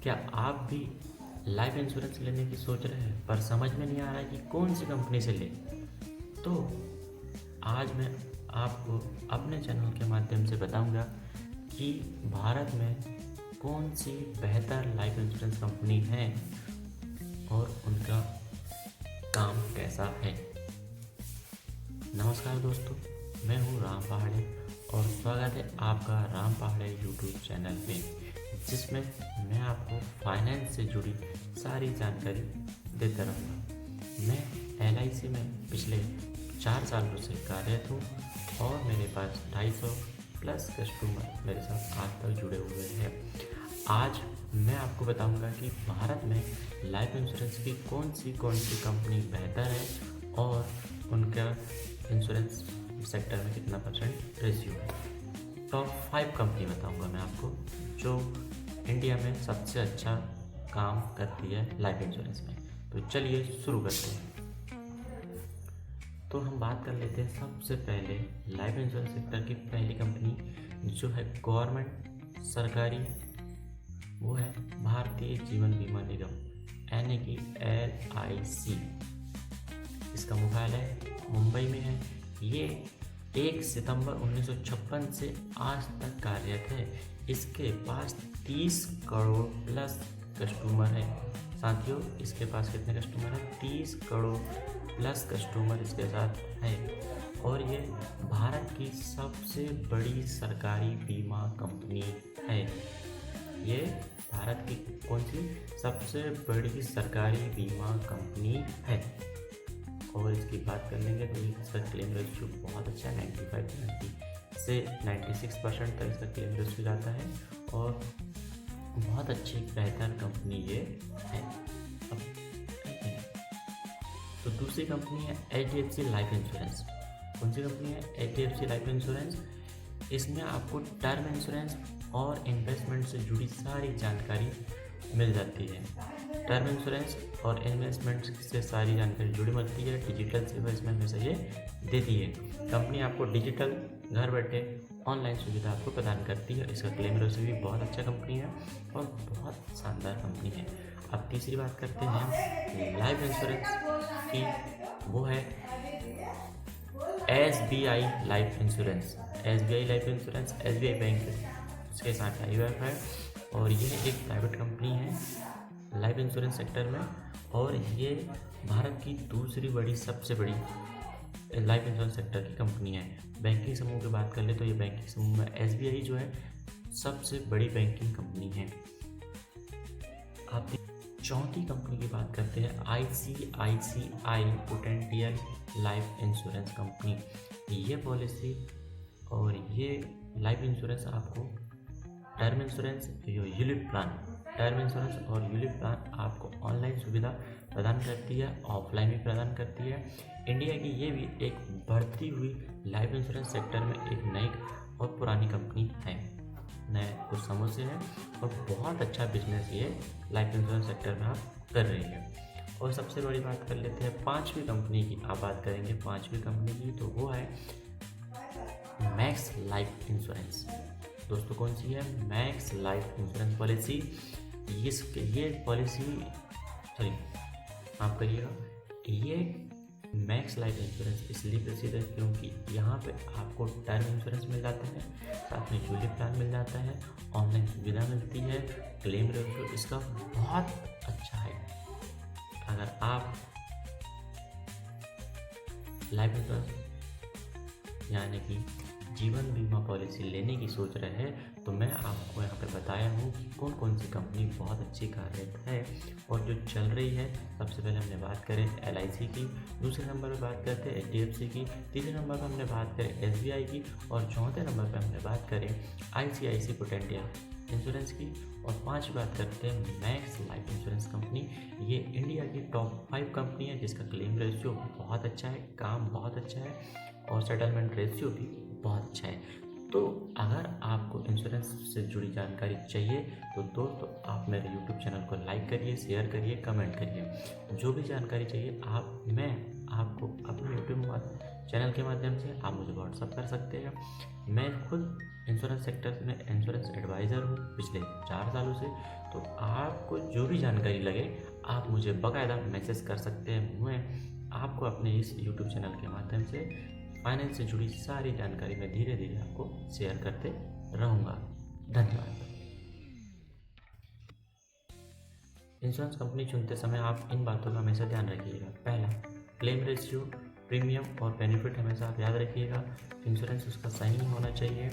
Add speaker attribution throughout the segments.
Speaker 1: क्या आप भी लाइफ इंश्योरेंस लेने की सोच रहे हैं पर समझ में नहीं आ रहा है कि कौन सी कंपनी से लें? तो आज मैं आपको अपने चैनल के माध्यम से बताऊंगा कि भारत में कौन सी बेहतर लाइफ इंश्योरेंस कंपनी है और उनका काम कैसा है। नमस्कार दोस्तों, मैं हूँ राम पहाड़े और स्वागत है आपका राम पहाड़े यूट्यूब चैनल पे, जिसमें मैं आपको फाइनेंस से जुड़ी सारी जानकारी देता रहूँगा। मैं LIC में पिछले 4 सालों से कार्यरत हूँ और मेरे पास 250+ कस्टमर मेरे साथ आज तक जुड़े हुए हैं। आज मैं आपको बताऊंगा कि भारत में लाइफ इंश्योरेंस की कौन सी कंपनी बेहतर है और उनका इंश्योरेंस सेक्टर में कितना % रेशियो है। टॉप 5 कंपनी बताऊंगा मैं आपको जो इंडिया में सबसे अच्छा काम करती है लाइफ इंश्योरेंस में। तो चलिए शुरू करते हैं। तो हम बात कर लेते हैं सबसे पहले लाइफ इंश्योरेंस सेक्टर की पहली कंपनी जो है गवर्नमेंट सरकारी, वो है भारतीय जीवन बीमा निगम यानी कि LIC। इसका मुख्यालय मुंबई में है। ये 1 सितंबर 1956 से आज तक कार्यरत है। इसके पास 30 करोड़ प्लस कस्टमर है। साथियों, इसके पास कितने कस्टमर हैं? 30 करोड़ प्लस कस्टमर इसके साथ है और ये भारत की सबसे बड़ी सरकारी बीमा कंपनी है। ये भारत की कौन सी सबसे बड़ी सरकारी बीमा कंपनी है। और इसकी बात कर लेंगे तो इसका क्लेम रेशियो बहुत अच्छा है। 95 से 96% तक इसका क्लेम रेशियो जाता है और बहुत अच्छी बेहतर कंपनी ये है। अब तो दूसरी कंपनी है HDFC लाइफ इंश्योरेंस। कौन सी कंपनी है? HDFC life insurance. इसमें आपको टर्म इंश्योरेंस और इन्वेस्टमेंट से जुड़ी सारी जानकारी मिल जाती है। टर्म इंश्योरेंस और इन्वेस्टमेंट से सारी जानकारी जुड़ी मिलती है। डिजिटल सेवा इसमें हमेशा ये देती है। कंपनी आपको डिजिटल घर बैठे ऑनलाइन सुविधा आपको प्रदान करती है। इसका क्लेम रेशियो भी बहुत अच्छा कंपनी है और बहुत शानदार कंपनी है। अब तीसरी बात करते हैं लाइफ इंश्योरेंस की, वो है SBI life insurance. SBI life insurance SBI bank इसके साथ आई हुआ है और यह एक प्राइवेट कंपनी है लाइफ इंश्योरेंस सेक्टर में और ये भारत की दूसरी बड़ी सबसे बड़ी लाइफ इंश्योरेंस सेक्टर की कंपनी है। बैंकिंग समूह की बात कर ले तो ये बैंकिंग समूह में SBI जो है सबसे बड़ी बैंकिंग कंपनी है। आप चौथी कंपनी की बात करते हैं ICICI prudential life insurance company. ये पॉलिसी और ये लाइफ इंश्योरेंस आपको term insurance ULIP plan, term insurance और यूलिप प्लान आपको ऑनलाइन सुविधा प्रदान करती है, ऑफलाइन भी प्रदान करती है। इंडिया की ये भी एक बढ़ती हुई लाइफ इंश्योरेंस सेक्टर में एक नई और पुरानी कंपनी है। नए कुछ समझ से है और बहुत अच्छा बिजनेस ये लाइफ इंश्योरेंस सेक्टर में आप कर रही है। और सबसे बड़ी बात कर लेते हैं 5वीं कंपनी की। आप बात करेंगे 5वीं कंपनी की तो वो है मैक्स लाइफ इंश्योरेंस। दोस्तों, कौन सी है? Max life insurance policy. ये पॉलिसी आप करिएगा, ये मैक्स लाइफ इंश्योरेंस इसलिए प्रसिद्ध है क्योंकि यहाँ पे आपको टर्म इंश्योरेंस मिल जाता है, साथ में यूलिप प्लान मिल जाता है, ऑनलाइन सुविधा मिलती है, क्लेम रेशियो इसका बहुत अच्छा है। अगर आप लाइफ इंश्योरेंस यानी कि जीवन बीमा पॉलिसी लेने की सोच रहे हैं तो मैं आपको यहाँ पे बताया हूँ कि कौन कौन सी कंपनी बहुत अच्छी कार्यरत है और जो चल रही है। सबसे पहले हमने बात करें LIC की, दूसरे नंबर पे बात करते हैं HDFC की, तीसरे नंबर पर हमने बात करें SBI की और चौथे नंबर पर हमने बात करें ICICI प्रूडेंशियल इंश्योरेंस की और 5वीं बात करते हैं मैक्स लाइफ इंश्योरेंस कंपनी। ये इंडिया की टॉप 5 कंपनी है जिसका क्लेम रेशियो बहुत अच्छा है, काम बहुत अच्छा है और सेटलमेंट रेशियो भी बहुत अच्छा है। तो अगर आपको इंश्योरेंस से जुड़ी जानकारी चाहिए तो दोस्तों आप मेरे YouTube चैनल को लाइक करिए, शेयर करिए, कमेंट करिए। जो भी जानकारी चाहिए मैं आपको अपने यूट्यूब चैनल के माध्यम से आप मुझे व्हाट्सअप कर सकते हैं। मैं खुद इंश्योरेंस सेक्टर में इंश्योरेंस एडवाइज़र हूँ पिछले 4 सालों से। तो आपको जो भी जानकारी लगे आप मुझे बाकायदा मैसेज कर सकते हैं। मैं आपको अपने इस यूट्यूब चैनल के माध्यम से फाइनेंस से जुड़ी सारी जानकारी मैं धीरे धीरे आपको शेयर करते रहूँगा। धन्यवाद। इंश्योरेंस कंपनी चुनते समय आप इन बातों का हमेशा ध्यान रखिएगा। पहला, क्लेम रेशियो, प्रीमियम और बेनिफिट हमेशा आप याद रखिएगा। इंश्योरेंस उसका सही होना चाहिए,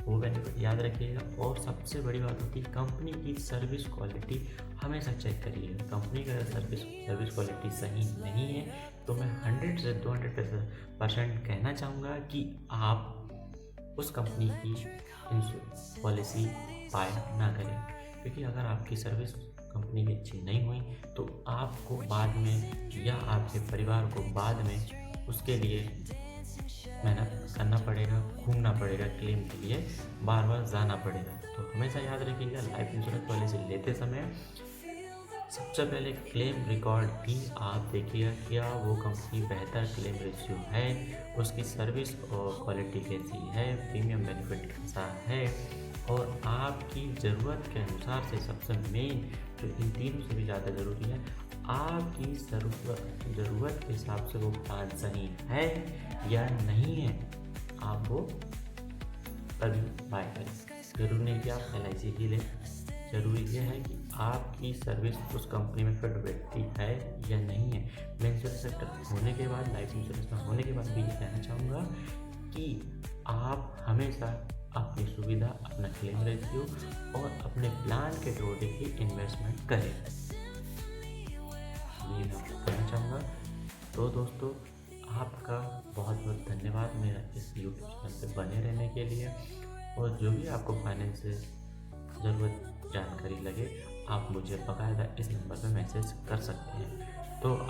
Speaker 1: वो बेनिफिट याद रखिएगा। और सबसे बड़ी बात होती है कंपनी की सर्विस क्वालिटी हमेशा चेक करिएगा। कंपनी का अगर सर्विस क्वालिटी सही नहीं है तो मैं 100 से 200% कहना चाहूँगा कि आप उस कंपनी की इंश्योरेंस पॉलिसी बाय ना करें। क्योंकि अगर आपकी सर्विस कंपनी की अच्छी नहीं हुई तो आपको बाद में या आपके परिवार को बाद में उसके लिए मेहनत करना पड़ेगा, घूमना पड़ेगा, क्लेम के लिए बार बार जाना पड़ेगा। तो हमेशा याद रखिएगा लाइफ इंश्योरेंस पॉलिसी लेते समय सबसे पहले क्लेम रिकॉर्ड भी आप देखिएगा, क्या वो कंपनी बेहतर क्लेम रेशियो है, उसकी सर्विस और क्वालिटी कैसी है, प्रीमियम बेनिफिट कैसा है, और आपकी ज़रूरत के अनुसार से सबसे मेन जो इन तीनों से भी ज़्यादा ज़रूरी है, आपकी ज़रूरत के हिसाब से वो प्लान सही है या नहीं है, आप वो तभी बाय करें। ज़रूरी नहीं कि आप LIC ही लें, ज़रूरी यह है कि आपकी सर्विस उस कंपनी में फिट बैठती है या नहीं है। मैं इंश्योरेंस सेक्टर होने के बाद, लाइफ इंश्योरेंस में होने के बाद भी ये कहना चाहूँगा कि आप हमेशा अपनी सुविधा, अपना क्लेम रेशियो और अपने प्लान के अकॉर्डिंग ही इन्वेस्टमेंट करें, ये मैं कहना चाहूँगा। तो दोस्तों, आपका बहुत बहुत धन्यवाद मेरा इस यूट्यूब चैनल पे बने रहने के लिए। और जो भी आपको फाइनेंस से ज़रूरत जानकारी लगे आप मुझे बाकायदा इस नंबर पे मैसेज कर सकते हैं। तो आप